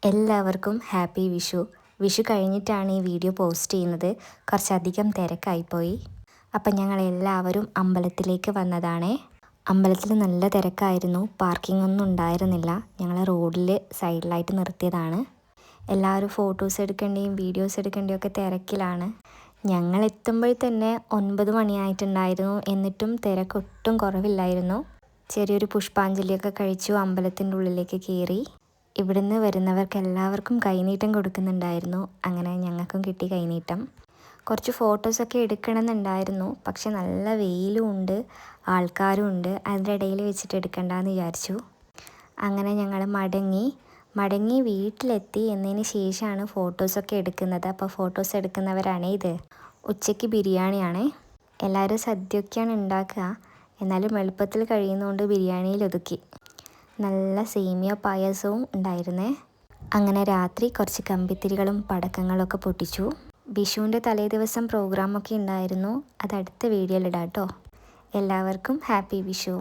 എല്ലാവർക്കും ഹാപ്പി വിഷു. വിഷു കഴിഞ്ഞിട്ടാണ് ഈ വീഡിയോ പോസ്റ്റ് ചെയ്യുന്നത്. കുറച്ചധികം തിരക്കായിപ്പോയി. അപ്പം ഞങ്ങൾ എല്ലാവരും അമ്പലത്തിലേക്ക് വന്നതാണേ. അമ്പലത്തിൽ നല്ല തിരക്കായിരുന്നു. പാർക്കിംഗ് ഒന്നും ഉണ്ടായിരുന്നില്ല. ഞങ്ങൾ റോഡിൽ സൈഡിലായിട്ട് നിർത്തിയതാണ്. എല്ലാവരും ഫോട്ടോസ് എടുക്കേണ്ടിയും വീഡിയോസ് എടുക്കേണ്ടിയും ഒക്കെ തിരക്കിലാണ്. ഞങ്ങൾ എത്തുമ്പോൾ തന്നെ 9 മണിയായിട്ടുണ്ടായിരുന്നു. എന്നിട്ടും തിരക്കൊട്ടും കുറവില്ലായിരുന്നു. ചെറിയൊരു പുഷ്പാഞ്ജലിയൊക്കെ കഴിച്ചു അമ്പലത്തിൻ്റെ ഉള്ളിലേക്ക് കയറി. ഇവിടുന്ന് വരുന്നവർക്ക് എല്ലാവർക്കും കൈനീട്ടം കൊടുക്കുന്നുണ്ടായിരുന്നു. അങ്ങനെ ഞങ്ങൾക്കും കിട്ടി കൈനീട്ടം. കുറച്ച് ഫോട്ടോസൊക്കെ എടുക്കണമെന്നുണ്ടായിരുന്നു. പക്ഷെ നല്ല വെയിലും ഉണ്ട്, ആൾക്കാരും ഉണ്ട്. അതിൻ്റെ ഇടയിൽ വെച്ചിട്ട് എടുക്കണ്ടെന്ന് വിചാരിച്ചു. അങ്ങനെ ഞങ്ങൾ മടങ്ങി വീട്ടിലെത്തി എന്നതിന് ശേഷമാണ് ഫോട്ടോസൊക്കെ എടുക്കുന്നത്. അപ്പോൾ ഫോട്ടോസ് എടുക്കുന്നവരാണേ ഇത്. ഉച്ചയ്ക്ക് ബിരിയാണിയാണേ. എല്ലാവരും സദ്യയൊക്കെയാണ് ഉണ്ടാക്കുക. എന്നാലും എളുപ്പത്തിൽ കഴിയുന്നതുകൊണ്ട് ബിരിയാണിയിൽ ഒതുക്കി. നല്ല സേമിയ പായസവും ഉണ്ടായിരുന്നേ. അങ്ങനെ രാത്രി കുറച്ച് കമ്പിത്തിരികളും പടക്കങ്ങളൊക്കെ പൊട്ടിച്ചു. വിഷുവിൻ്റെ തലേ ദിവസം പ്രോഗ്രാമൊക്കെ ഉണ്ടായിരുന്നു. അത് അടുത്ത വീഡിയോയിലിടാം കേട്ടോ. എല്ലാവർക്കും ഹാപ്പി വിഷു.